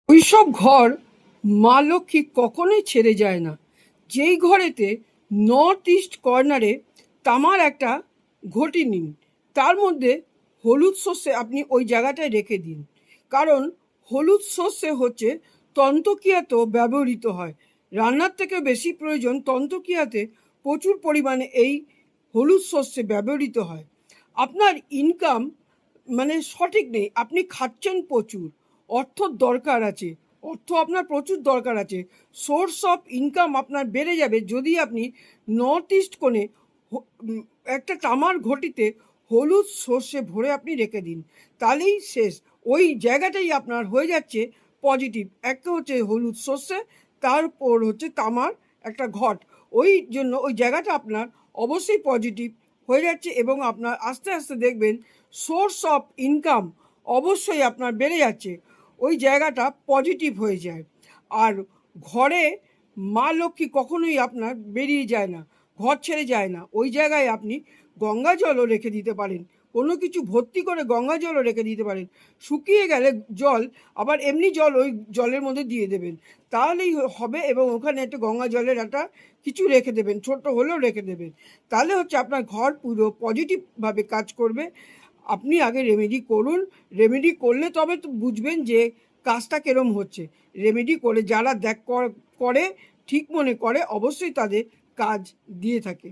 ওইসব ঘর মা লক্ষ্মী কখনোই ছেড়ে যায় না। যেই ঘরেতে নর্থ ইস্ট কর্নারে তামার একটা ঘটি নিন, তার মধ্যে হলুদ সর্ষে আপনি ওই জায়গাটায় রেখে দিন। কারণ হলুদ সর্ষে হচ্ছে তন্তক্রিয়াতেও ব্যবহৃত হয়। রান্নার থেকে বেশি প্রয়োজন তন্তক্রিয়াতে প্রচুর পরিমাণে এই হলুদ সর্ষে ব্যবহৃত হয়। আপনার ইনকাম সঠিক নেই, আপনি খাচ্ছেন প্রচুর, অর্থর দরকার আছে, অর্থ আপনার প্রচুর দরকার আছে, সোর্স অফ ইনকাম আপনার বেড়ে যাবে যদি আপনি নর্থ ইস্ট কোণে একটা তামার ঘটিতে হলুদ সর্ষে ভরে আপনি রেখে দিন, তাহলেই শেষ। ওই জায়গাটাই আপনার হয়ে যাচ্ছে পজিটিভ। একটা হচ্ছে হলুদ সর্ষে, তারপর হচ্ছে তামার একটা ঘট। ওই জন্য ওই জায়গাটা আপনার অবশ্যই পজিটিভ হয়ে যাচ্ছে এবং আপনার আস্তে আস্তে দেখবেন সোর্স অফ ইনকাম অবশ্যই আপনার বেড়ে যাচ্ছে। ওই জায়গাটা পজিটিভ হয়ে যায়। আর ঘরে মা লক্ষ্মী কখনোই আপনার বেরিয়ে যায় না, ঘর ছেড়ে যায় না। ওই জায়গায় আপনি গঙ্গা জলও রেখে দিতে পারেন, কোনো কিছু ভর্তি করে গঙ্গা জলও রেখে দিতে পারেন। শুকিয়ে গেলে জল আবার এমনি জল ওই জলের মধ্যে দিয়ে দেবেন, তাহলেই হবে। এবং ওখানে একটা গঙ্গা জলের একটা কিছু রেখে দেবেন, ছোট হলেও রেখে দেবেন, তাহলে হচ্ছে আপনার ঘর পুরো পজিটিভভাবে কাজ করবে। আপনি আগে রেমেডি করুন, রেমেডি করলে তবে তো বুঝবেন যে কাজটা কেরম হচ্ছে। রেমেডি করে যারা করে ঠিক মনে করে অবশ্যই তাদের কাজ দিয়ে থাকে।